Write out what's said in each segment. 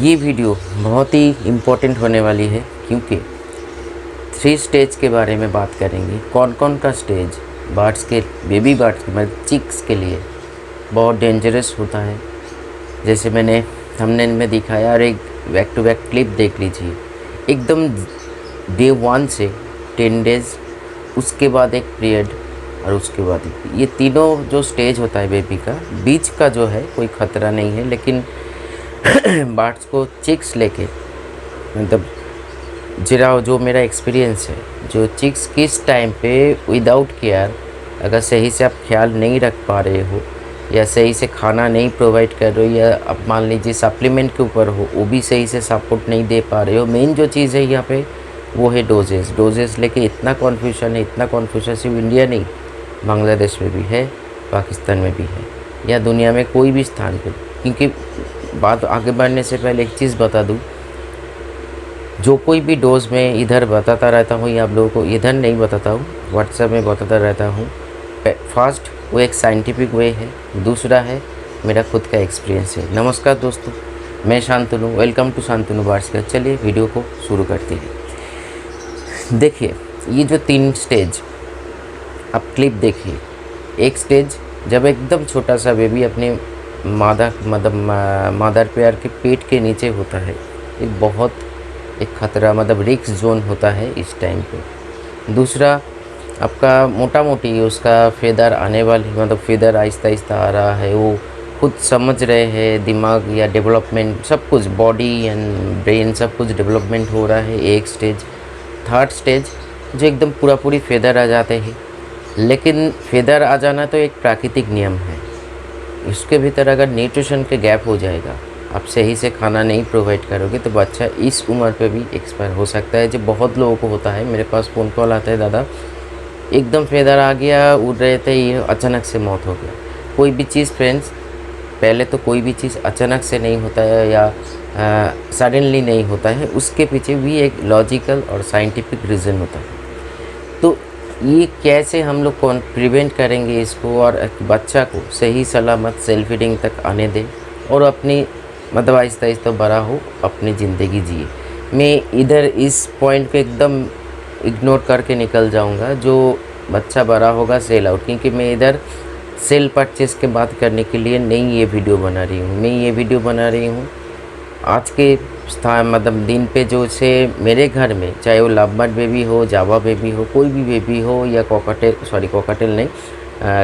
ये वीडियो बहुत ही इम्पोर्टेंट होने वाली है क्योंकि 3 स्टेज के बारे में बात करेंगे। कौन कौन का स्टेज बर्ड्स के बेबी बर्ड्स के मतलब चिक्स के लिए बहुत डेंजरस होता है। जैसे मैंने थंबनेल में दिखाया और एक बैक टू बैक क्लिप देख लीजिए। एकदम डे 1 से 10 डेज़, उसके बाद एक पीरियड और उसके बाद ये तीनों जो स्टेज होता है बेबी का, बीच का जो है कोई ख़तरा नहीं है। लेकिन बर्ड्स को चिक्स लेके मतलब जरा जो मेरा एक्सपीरियंस है, जो चिक्स किस टाइम पे विदाउट केयर अगर सही से आप ख्याल नहीं रख पा रहे हो या सही से खाना नहीं प्रोवाइड कर रहे हो या आप मान लीजिए सप्लीमेंट के ऊपर हो, वो भी सही से सपोर्ट नहीं दे पा रहे हो। मेन जो चीज़ है यहाँ पे वो है डोजेस लेके इतना कन्फ्यूजन सिर्फ इंडिया नहीं, बांग्लादेश में भी है, पाकिस्तान में भी है या दुनिया में कोई भी स्थान पे। क्योंकि बात आगे बढ़ने से पहले एक चीज़ बता दूँ, जो कोई भी डोज में इधर बताता रहता हूँ या आप लोगों को इधर नहीं बताता हूँ, व्हाट्सएप में बताता रहता हूँ। फर्स्ट वो एक साइंटिफिक वे है, दूसरा है मेरा खुद का एक्सपीरियंस है। नमस्कार दोस्तों, मैं Shantanu, welcome to Shantanu birds का। चलिए वीडियो को शुरू करते हैं। देखिए ये जो 3 स्टेज आप क्लिप देखिए। एक स्टेज जब एकदम छोटा सा बेबी अपने मादर पेयर के पेट के नीचे होता है, एक बहुत एक ख़तरा मतलब रिस्क जोन होता है इस टाइम पे। दूसरा आपका मोटा मोटी उसका फेदर आने वाली मतलब फेदर आहिस्ता आहिस्ता आ रहा है, वो खुद समझ रहे हैं, दिमाग या डेवलपमेंट सब कुछ, बॉडी एंड ब्रेन सब कुछ डेवलपमेंट हो रहा है, एक स्टेज। थर्ड स्टेज जो एकदम पूरी फेदर आ जाते हैं। लेकिन फेदर आ जाना तो एक प्राकृतिक नियम है, इसके भीतर अगर न्यूट्रिशन के गैप हो जाएगा, आप सही से खाना नहीं प्रोवाइड करोगे तो बच्चा इस उम्र पे भी एक्सपायर हो सकता है। जो बहुत लोगों को होता है, मेरे पास फ़ोन कॉल आता है, दादा एकदम फेदर आ गया, उड़ रहे थे, ये अचानक से मौत हो गया। कोई भी चीज़ फ्रेंड्स, पहले तो कोई भी चीज़ अचानक से नहीं होता है या सडनली नहीं होता है, उसके पीछे भी एक लॉजिकल और साइंटिफिक रीज़न होता है। तो ये कैसे हम लोग कौन प्रिवेंट करेंगे इसको और बच्चा को सही सलामत सेल्फ फीडिंग तक आने दें और अपनी मतलब आहिस्ता आहिस्ता बड़ा हो, अपनी ज़िंदगी जिए। मैं इधर इस पॉइंट पे एकदम इग्नोर करके निकल जाऊंगा जो बच्चा बड़ा होगा सेल आउट, क्योंकि मैं इधर सेल परचेस के बात करने के लिए नहीं ये वीडियो बना रही हूँ। मैं ये वीडियो बना रही हूँ आज के स्थान मतलब दिन पे, जो से मेरे घर में चाहे वो लवबर्ड बेबी हो, जावा बेबी हो, कोई भी बेबी हो या कॉकटेल नहीं,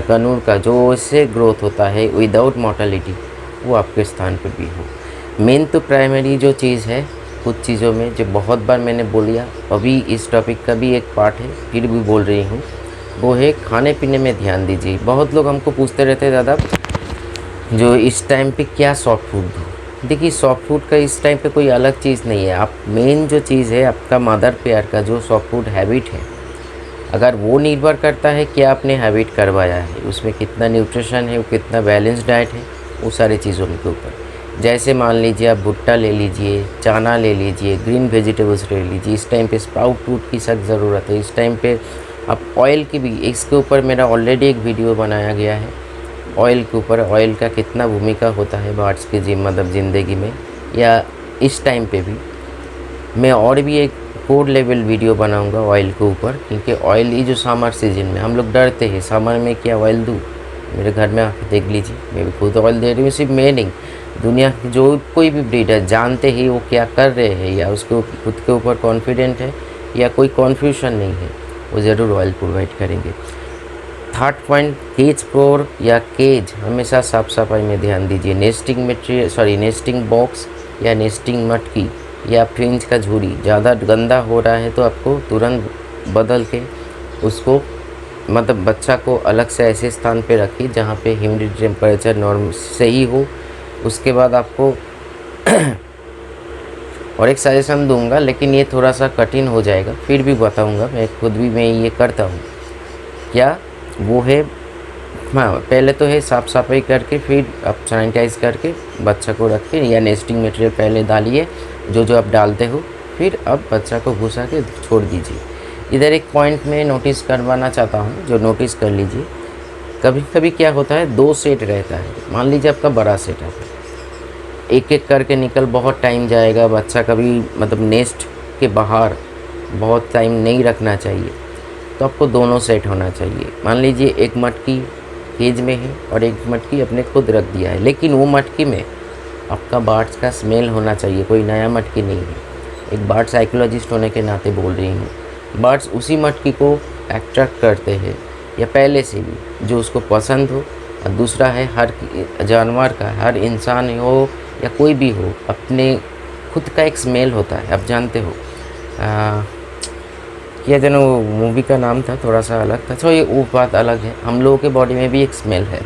कनूर का जो इससे ग्रोथ होता है विदाउट मॉर्टेलिटी, वो आपके स्थान पे भी हो। मेन तो प्राइमरी जो चीज़ है, कुछ चीज़ों में जो बहुत बार मैंने बोलिया, अभी इस टॉपिक का भी एक पार्ट है, फिर भी बोल रही हूँ, वो है खाने पीने में ध्यान दीजिए। बहुत लोग हमको पूछते रहते हैं, दादा जो इस टाइम पे क्या सॉफ्ट फूड दूँ। देखिए सॉफ्ट फूड का इस टाइम पे कोई अलग चीज़ नहीं है। आप मेन जो चीज़ है आपका मदर पेयर का जो सॉफ्ट फूड हैबिट है, अगर वो निर्भर करता है क्या आपने हैबिट करवाया है, उसमें कितना न्यूट्रिशन है, वो कितना बैलेंस डाइट है, वो सारी चीज़ों के ऊपर। जैसे मान लीजिए आप भुट्टा ले लीजिए, चना ले लीजिए, ग्रीन वेजिटेबल्स ले लीजिए। इस टाइम पे स्प्राउट फ्रूट की सख्त ज़रूरत है। इस टाइम पे आप ऑयल की भी, इसके ऊपर मेरा ऑलरेडी एक वीडियो बनाया गया है ऑयल के ऊपर, ऑयल का कितना भूमिका होता है बर्ड्स की मतलब ज़िंदगी में, या इस टाइम पे भी मैं और भी एक 4 लेवल वीडियो बनाऊंगा ऑयल के ऊपर। क्योंकि ऑयल ये जो समर सीजन में हम लोग डरते हैं, समर में क्या ऑयल दूँ, मेरे घर में आके देख लीजिए, मैं भी खुद ऑयल दे रही हूँ। सिर्फ मैं नहीं, दुनिया की जो कोई भी ब्रीडर जानते ही वो क्या कर रहे हैं या उसको खुद के ऊपर कॉन्फिडेंट है या कोई कन्फ्यूजन नहीं है, वो ज़रूर ऑयल प्रोवाइड करेंगे। थर्ड पॉइंट, केज फ्लोर या केज हमेशा साफ़ सफाई में ध्यान दीजिए। नेस्टिंग बॉक्स या नेस्टिंग मटकी या फ्रिंज का झूरी ज़्यादा गंदा हो रहा है तो आपको तुरंत बदल के उसको मतलब बच्चा को अलग से ऐसे स्थान पे रखिए जहाँ पे ह्यूमिडिटी टेम्परेचर नॉर्मल सही हो। उसके बाद आपको और एक सजेशन दूंगा, लेकिन ये थोड़ा सा कठिन हो जाएगा, फिर भी बताऊंगा, मैं ये करता हूँ। क्या वो है, हाँ पहले तो है साफ़ सफाई करके फिर आप सैनिटाइज़ करके बच्चा को रख के या नेस्टिंग मटेरियल पहले डालिए जो आप डालते हो, फिर अब बच्चा को घुसा के छोड़ दीजिए। इधर एक पॉइंट में नोटिस करवाना चाहता हूँ, जो नोटिस कर लीजिए। कभी कभी क्या होता है, 2 सेट रहता है। मान लीजिए आपका बड़ा सेट है, एक एक करके निकल बहुत टाइम जाएगा, बच्चा कभी मतलब नेस्ट के बाहर बहुत टाइम नहीं रखना चाहिए। तो आपको दोनों सेट होना चाहिए। मान लीजिए एक मटकी केज में है और एक मटकी अपने खुद रख दिया है, लेकिन वो मटकी में आपका बर्ड्स का स्मेल होना चाहिए, कोई नया मटकी नहीं है। एक बर्ड साइकोलॉजिस्ट होने के नाते बोल रही हूँ, बर्ड्स उसी मटकी को अट्रैक्ट करते हैं या पहले से भी जो उसको पसंद हो। और दूसरा है हर जानवर का, हर इंसान हो या कोई भी हो, अपने खुद का एक स्मेल होता है। आप जानते हो क्या जनो मूवी का नाम था, थोड़ा सा अलग था, तो ये वो बात अलग है। हम लोगों के बॉडी में भी एक स्मेल है,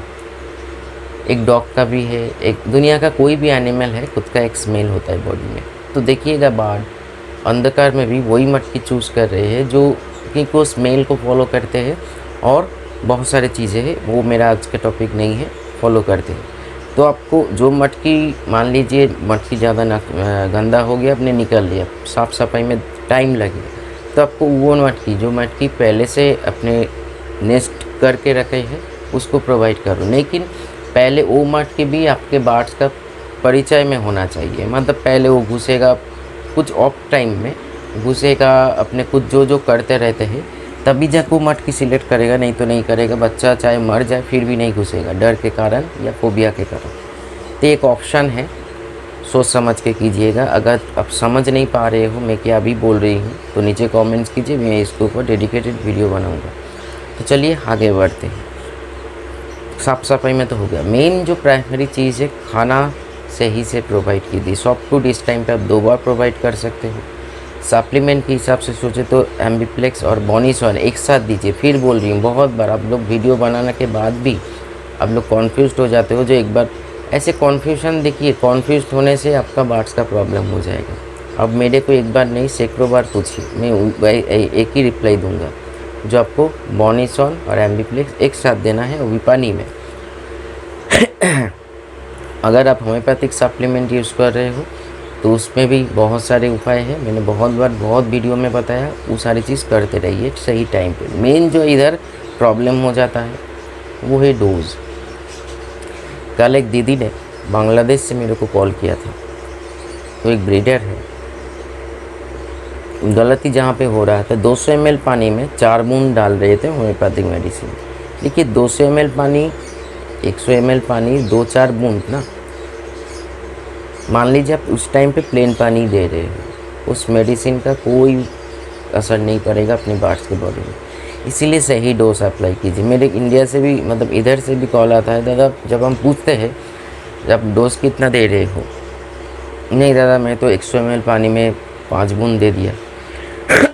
एक डॉग का भी है, एक दुनिया का कोई भी एनिमल है, खुद का एक स्मेल होता है बॉडी में। तो देखिएगा बर्ड अंधकार में भी वही मटकी चूज़ कर रहे हैं जो कि को स्मेल को फॉलो करते हैं, और बहुत सारी चीज़ें हैं, वो मेरा आज का टॉपिक नहीं है, फॉलो करते हैं। तो आपको जो मटकी, मान लीजिए मटकी ज़्यादा गंदा हो गया, आपने निकल लिया, साफ़ सफाई में टाइम लगे, तो आपको वो मटकी जो मटकी पहले से अपने नेस्ट करके रखे हैं उसको प्रोवाइड करो। लेकिन पहले वो मटकी भी आपके बर्ड्स का परिचय में होना चाहिए। मतलब पहले वो घुसेगा कुछ ऑफ टाइम में, घुसेगा अपने कुछ जो जो करते रहते हैं, तभी जाके वो मटकी सिलेक्ट करेगा, नहीं तो नहीं करेगा। बच्चा चाहे मर जाए फिर भी नहीं घुसेगा, डर के कारण या फोबिया के कारण। तो एक ऑप्शन है, सोच समझ के कीजिएगा। अगर आप समझ नहीं पा रहे हो मैं क्या अभी बोल रही हूँ तो नीचे कमेंट्स कीजिए, मैं इसके ऊपर डेडिकेटेड वीडियो बनाऊँगा। तो चलिए आगे बढ़ते हैं। साफ़ सफाई में तो हो गया। मेन जो प्राइमरी चीज़ है, खाना सही से प्रोवाइड कीजिए। सॉफ्ट फूड इस टाइम पे आप 2 बार प्रोवाइड कर सकते हो। सप्लीमेंट के हिसाब से सोचे तो एम्बिप्लेक्स और बोनीसॉन एक साथ दीजिए। फिर बोल रही हूँ, बहुत बार आप लोग वीडियो बनाने के बाद भी आप लोग कॉन्फ्यूज़ हो जाते हो। जो एक बार ऐसे कॉन्फ्यूजन, देखिए कॉन्फ्यूज़ होने से आपका बर्ड्स का प्रॉब्लम हो जाएगा। अब मेरे को एक बार नहीं सैकड़ों बार पूछिए, मैं एक ही रिप्लाई दूंगा। जो आपको बोनीसॉन और एम्बिप्लेक्स एक साथ देना है, वो भी पानी में। अगर आप होम्योपैथिक सप्लीमेंट यूज़ कर रहे हो तो उसमें भी बहुत सारे उपाय हैं, मैंने बहुत बार बहुत वीडियो में बताया। वो सारी चीज़ करते रहिए सही टाइम पे। मेन जो इधर प्रॉब्लम हो जाता है वो है डोज। कल एक दीदी ने बांग्लादेश से मेरे को कॉल किया था, तो एक ब्रीडर है, गलती जहाँ पे हो रहा था 200 ml पानी में 4 बूंद डाल रहे थे होम्योपैथिक मेडिसिन। देखिए 200 ml पानी, 100 ml पानी, 2-4 बूंद ना। मान लीजिए आप उस टाइम पे प्लेन पानी दे रहे हो, उस मेडिसिन का कोई असर नहीं पड़ेगा अपने बर्ड्स के बॉडी में। इसीलिए सही डोज अप्लाई कीजिए। मेरे इंडिया से भी, मतलब इधर से भी कॉल आता है, दादा जब हम पूछते हैं जब डोज कितना दे रहे हो, नहीं दादा मैं तो 100 ml पानी में 5 बूंद दे दिया।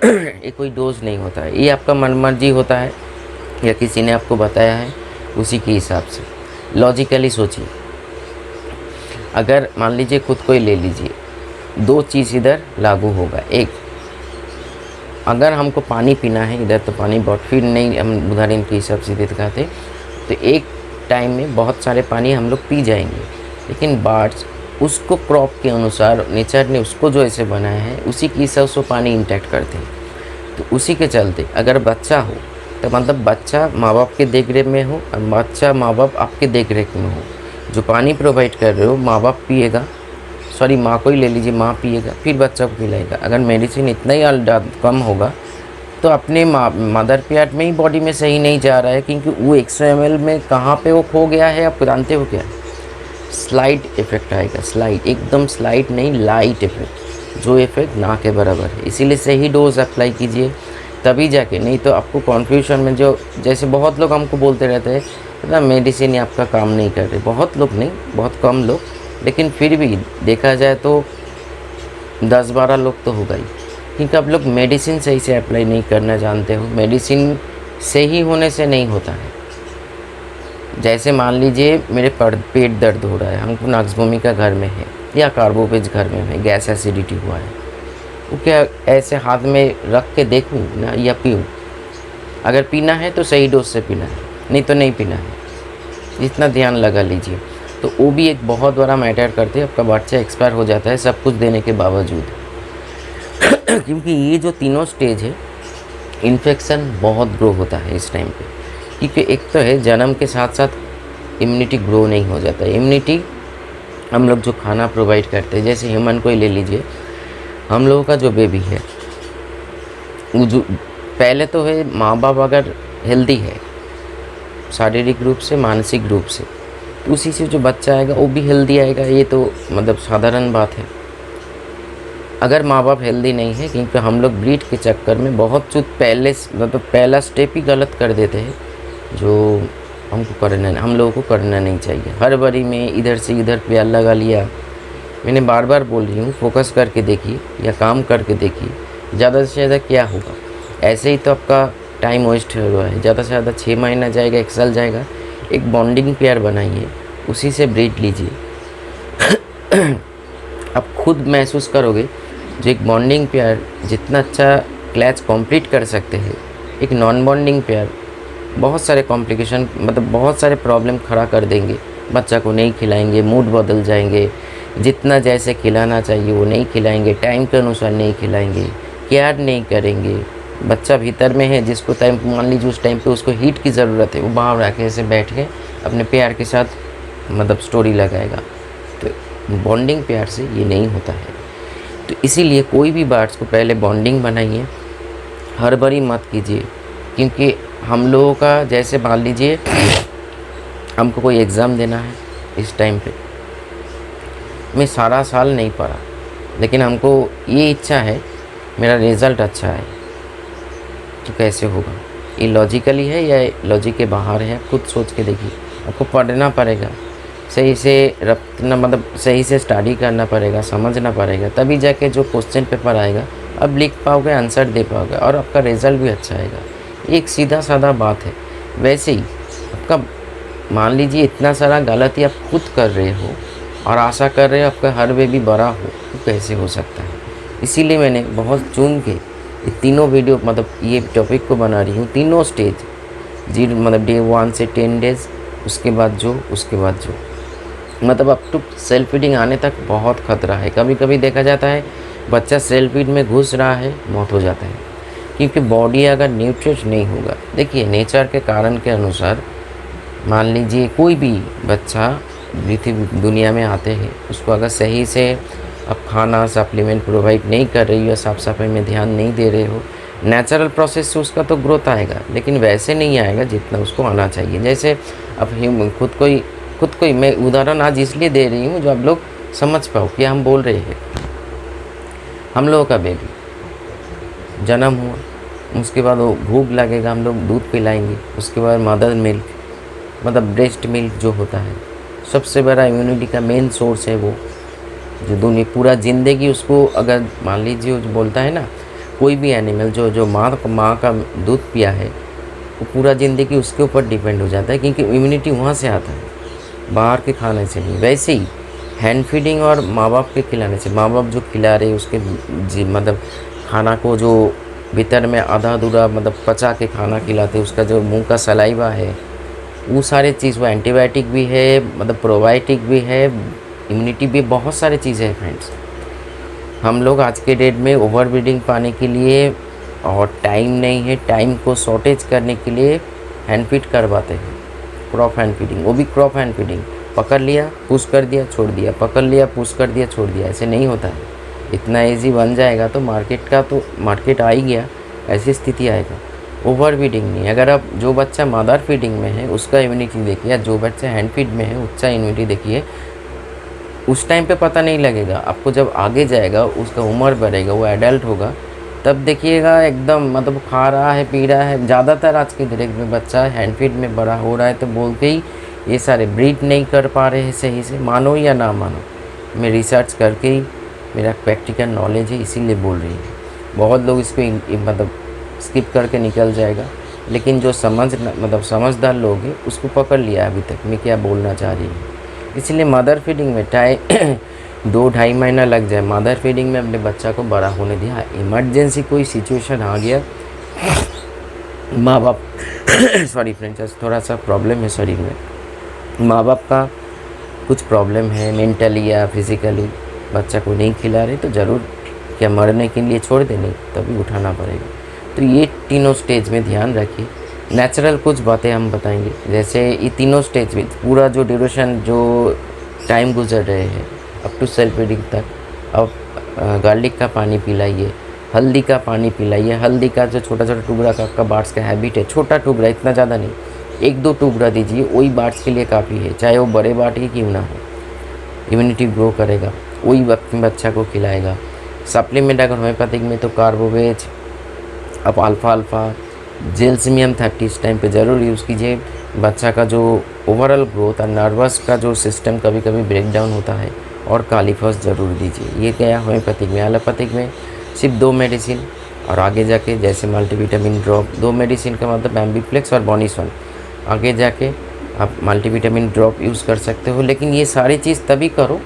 ये कोई डोज नहीं होता है, ये आपका मनमर्जी होता है या किसी ने आपको बताया है, उसी के हिसाब से लॉजिकली सोचिए। अगर मान लीजिए खुद को ही ले लीजिए, 2 चीज़ इधर लागू होगा। एक, अगर हमको पानी पीना है इधर तो पानी बहुत, फिर नहीं हम उदाहरण के हिसाब से दिखाते, तो एक टाइम में बहुत सारे पानी हम लोग पी जाएंगे। लेकिन बर्ड्स उसको क्रॉप के अनुसार नेचर ने उसको जो ऐसे बनाया है उसी के हिसाब से पानी इंटैक्ट करते हैं। तो उसी के चलते अगर बच्चा हो तो मतलब बच्चा माँ बाप के देख रेख में हो और बच्चा माँ बाप आपके देख रेख में हो, जो पानी प्रोवाइड कर रहे हो माँ बाप पिएगा, सॉरी माँ को ही ले लीजिए, माँ पिएगा फिर बच्चा को पिलाएगा। अगर मेडिसिन इतना ही कम होगा तो अपने मदर पेट में ही बॉडी में सही नहीं जा रहा है, क्योंकि वो 100 ml में कहाँ पे वो खो गया है आप जानते हो क्या? स्लाइड इफेक्ट आएगा, स्लाइड, एकदम स्लाइड नहीं, लाइट इफेक्ट, जो इफेक्ट ना के बराबर है। इसीलिए सही डोज अप्लाई कीजिए तभी जाके, नहीं तो आपको कन्फ्यूजन में जो जैसे बहुत लोग हमको बोलते रहते हैं ना मेडिसिन ही आपका काम नहीं कर रहे, बहुत लोग नहीं, बहुत कम लोग, लेकिन फिर भी देखा जाए तो 10-12 लोग तो होगा ही, क्योंकि आप लोग मेडिसिन सही से अप्लाई नहीं करना जानते हो। मेडिसिन से ही होने से नहीं होता है। जैसे मान लीजिए मेरे पेट दर्द हो रहा है, हमको नक्सभूमि का घर में है या कार्बोपेज घर में है, गैस एसिडिटी हुआ है, वो क्या ऐसे हाथ में रख के देखूँ ना या पीऊँ? अगर पीना है तो सही डोज से पीना है, नहीं तो नहीं पीना है। इतना ध्यान लगा लीजिए। तो वो भी एक बहुत बड़ा मैटर करते हैं। आपका बच्चा एक्सपायर हो जाता है सब कुछ देने के बावजूद क्योंकि ये जो तीनों स्टेज है, इन्फेक्शन बहुत ग्रो होता है इस टाइम पे। क्योंकि एक तो है जन्म के साथ साथ इम्यूनिटी ग्रो नहीं हो जाता है। इम्यूनिटी हम लोग जो खाना प्रोवाइड करते हैं, जैसे ह्यूमन को ही ले लीजिए, हम लोगों का जो बेबी है वो जो पहले तो है, माँ बाप अगर हेल्दी है शारीरिक रूप से मानसिक रूप से, तो उसी से जो बच्चा आएगा वो भी हेल्दी आएगा। ये तो मतलब साधारण बात है। अगर माँ बाप हेल्दी नहीं है, क्योंकि हम लोग ब्रीड के चक्कर में बहुत कुछ पहले मतलब पहला स्टेप ही गलत कर देते हैं, जो हम लोगों को करना नहीं चाहिए। हर बारी में इधर से इधर प्यार लगा लिया। मैंने बार बार बोल रही हूँ, फोकस करके देखिए या काम करके देखिए, ज़्यादा से ज़्यादा क्या होगा। ऐसे ही तो आपका टाइम वेस्ट हो रहा है। ज़्यादा से ज़्यादा 6 महीना जाएगा, 1 साल जाएगा। एक बॉन्डिंग पेयर बनाइए, उसी से ब्रीड लीजिए। आप खुद महसूस करोगे, जो एक बॉन्डिंग पेयर जितना अच्छा क्लैच कंप्लीट कर सकते हैं, एक नॉन बॉन्डिंग पेयर बहुत सारे कॉम्प्लिकेशन मतलब बहुत सारे प्रॉब्लम खड़ा कर देंगे। बच्चा को नहीं खिलाएंगे, मूड बदल जाएंगे, जितना जैसे खिलाना चाहिए वो नहीं खिलाएंगे, टाइम के अनुसार नहीं खिलाएंगे, केयर नहीं करेंगे। बच्चा भीतर में है, जिसको टाइम मान लीजिए उस टाइम पे उसको हीट की ज़रूरत है, वो बाहर आके ऐसे बैठ के अपने प्यार के साथ मतलब स्टोरी लगाएगा। तो बॉन्डिंग प्यार से ये नहीं होता है। तो इसीलिए कोई भी बर्ड्स को पहले बॉन्डिंग बनाइए, हड़बड़ी मत कीजिए। क्योंकि हम लोगों का जैसे मान लीजिए हमको कोई एग्ज़ाम देना है, इस टाइम पे मैं सारा साल नहीं पढ़ा, लेकिन हमको ये इच्छा है मेरा रिज़ल्ट अच्छा है, तो कैसे होगा? ये लॉजिकली है या लॉजिक के बाहर है? आप खुद सोच के देखिए। आपको पढ़ना पड़ेगा, सही से रखना मतलब सही से स्टडी करना पड़ेगा, समझना पड़ेगा, तभी जाके जो क्वेश्चन पेपर आएगा अब लिख पाओगे, आंसर दे पाओगे और आपका रिज़ल्ट भी अच्छा आएगा। एक सीधा साधा बात है। वैसे ही आपका मान लीजिए इतना सारा गलती आप खुद कर रहे हो और आशा कर रहे हो आपका हर बेबी बड़ा हो, तो कैसे हो सकता है? इसीलिए मैंने बहुत चुन के ये तीनों वीडियो मतलब ये टॉपिक को बना रही हूँ। तीनों स्टेज मतलब डे 1 से 10 डेज़, उसके बाद जो मतलब अप टू सेल्फ फीडिंग आने तक बहुत ख़तरा है। कभी कभी देखा जाता है बच्चा सेल्फ फीड में घुस रहा है, मौत हो जाता है, क्योंकि बॉडी अगर न्यूट्रिश नहीं होगा। देखिए नेचर के कारण के अनुसार मान लीजिए कोई भी बच्चा पृथ्वी दुनिया में आते हैं, उसको अगर सही से आप खाना सप्लीमेंट प्रोवाइड नहीं कर रही हो, साफ़ सफाई में ध्यान नहीं दे रहे हो, नेचुरल प्रोसेस से उसका तो ग्रोथ आएगा, लेकिन वैसे नहीं आएगा जितना उसको आना चाहिए। जैसे अब खुद को ही मैं उदाहरण आज इसलिए दे रही हूँ जो आप लोग समझ पाओ कि हम बोल रहे हैं। हम लोगों का बेबी जन्म हुआ, उसके बाद वो भूख लगेगा, हम लोग दूध पिलाएंगे, उसके बाद मदर मिल्क मतलब ब्रेस्ट मिल्क जो होता है सबसे बड़ा इम्यूनिटी का मेन सोर्स है। वो जो दुनिया पूरा ज़िंदगी उसको अगर मान लीजिए जो बोलता है ना, कोई भी एनिमल जो माँ का दूध पिया है, वो पूरा ज़िंदगी उसके ऊपर डिपेंड हो जाता है, क्योंकि इम्यूनिटी वहाँ से आता है, बाहर के खाने से नहीं। वैसे ही हैंड फीडिंग और माँ बाप के खिलाने से, माँ बाप जो खिला रहे उसके मतलब खाना को जो भीतर में आधा अधूरा मतलब पचा के खाना खिलाते, उसका जो मुंह का सलाइवा है, वो सारे चीज़, वो एंटीबायोटिक भी है मतलब प्रोबायोटिक भी है, इम्यूनिटी भी, बहुत सारी चीज़ें हैं फ्रेंड्स। हम लोग आज के डेट में ओवर ब्रीडिंग पाने के लिए और टाइम नहीं है, टाइम को शॉर्टेज करने के लिए हैंड फीड करवाते हैं, क्रॉप हैंड फीडिंग। वो भी क्रॉप हैंड फीडिंग, पकड़ लिया पुश कर दिया छोड़ दिया, पकड़ लिया पुश कर दिया छोड़ दिया, ऐसे नहीं होता है। इतना ईजी बन जाएगा तो मार्केट आ ही गया, ऐसी स्थिति आएगा। ओवर फीडिंग नहीं। अगर आप जो बच्चा मदर फीडिंग में है उसका इम्यूनिटी देखिए, या जो बच्चा हैंड फीड में है उसका इम्यूनिटी देखिए, उस टाइम पे पता नहीं लगेगा आपको। जब आगे जाएगा, उसका उम्र बढ़ेगा, वो एडल्ट होगा, तब देखिएगा एकदम मतलब खा रहा है पी रहा है। ज़्यादातर आज के डेट में बच्चा हैंड फीड में बड़ा हो रहा है तो बोलते ही ये सारे ब्रीड नहीं कर पा रहे हैं सही से। मानो या ना मानो, मैं रिसर्च करके ही, मेरा प्रैक्टिकल नॉलेज है इसीलिए बोल रही हूँ। बहुत लोग इसको मतलब स्किप करके निकल जाएगा, लेकिन जो समझदार लोग हैं उसको पकड़ लिया अभी तक मैं क्या बोलना चाह रही हूँ। इसलिए मदर फीडिंग में 2-2.5 महीना लग जाए, मदर फीडिंग में अपने बच्चा को बड़ा होने दिया। इमरजेंसी कोई सिचुएशन आ गया, माँ बाप सॉरी फ्रेंड्स, थोड़ा सा प्रॉब्लम है शरीर में, माँ बाप का कुछ प्रॉब्लम है मेंटली या फिज़िकली, बच्चा को नहीं खिला रहे, तो ज़रूर क्या मरने के लिए छोड़ देने, तभी उठाना पड़ेगा। तो ये तीनों स्टेज में ध्यान रखिए। नेचुरल कुछ बातें हम बताएंगे, जैसे ये तीनों स्टेज में पूरा जो ड्यूरेशन जो टाइम गुजर रहे हैं अप टू सेल्फ रीडिंग तक। अब गार्लिक का पानी पिलाइए, हल्दी का पानी पिलाइए। हल्दी का जो छोटा छोटा टुकड़ा का आपका बार्ड्स का हैबिट है, छोटा टुकड़ा, इतना ज़्यादा नहीं, 1-2 टुकड़ा दीजिए, वही बार्ड्स के लिए काफ़ी है, चाहे वो बड़े बार्ड ही क्यों ना हो। इम्यूनिटी ग्रो करेगा, वही बच्चा को खिलाएगा। सप्लीमेंट अगर होम्योपैथिक में तो कार्बोवेज, अब अल्फ़ा जेल्सिमियम 30 इस टाइम पे ज़रूर यूज़ कीजिए। बच्चा का जो ओवरऑल ग्रोथ और नर्वस का जो सिस्टम कभी कभी ब्रेक डाउन होता है, और कालीफॉस ज़रूर दीजिए। ये गया होम्योपैथिक में। एलोपैथिक में सिर्फ 2 मेडिसिन, और आगे जाके जैसे मल्टीविटामिन ड्रॉप, 2 मेडिसिन का मतलब एम्बीप्लेक्स और बोनिसोन। आगे जाके आप मल्टीविटामिन ड्रॉप यूज़ कर सकते हो, लेकिन ये सारी चीज़ तभी करो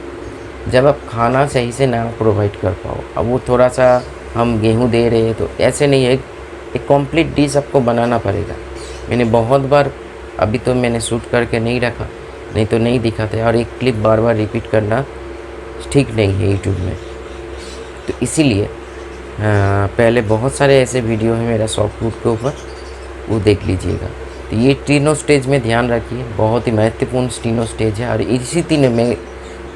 जब आप खाना सही से ना प्रोवाइड कर पाओ। अब वो थोड़ा सा हम गेहूँ दे रहे हैं तो ऐसे नहीं है, एक कम्प्लीट डिश आपको बनाना पड़ेगा। मैंने बहुत बार, अभी तो मैंने शूट करके नहीं रखा, नहीं तो नहीं दिखाते, और एक क्लिप बार बार रिपीट करना ठीक नहीं है यूट्यूब में। तो इसीलिए पहले बहुत सारे ऐसे वीडियो हैं मेरा सॉफ्ट फूड के ऊपर, वो देख लीजिएगा। तो ये तीनों स्टेज में ध्यान रखिए, बहुत ही महत्वपूर्ण तीनों स्टेज है, और इसी तीनों में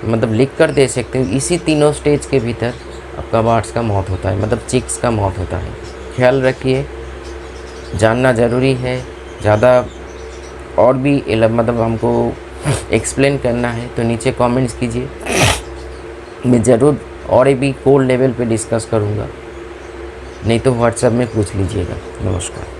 मतलब लिख कर दे सकते हो, इसी तीनों स्टेज के भीतर आपका बार्ड्स का मौत होता है, मतलब चिक्स का मौत होता है। ख्याल रखिए, जानना ज़रूरी है। ज़्यादा और भी मतलब हमको एक्सप्लेन करना है तो नीचे कमेंट्स कीजिए, मैं ज़रूर और भी कोर लेवल पे डिस्कस करूँगा, नहीं तो व्हाट्सएप में पूछ लीजिएगा। नमस्कार।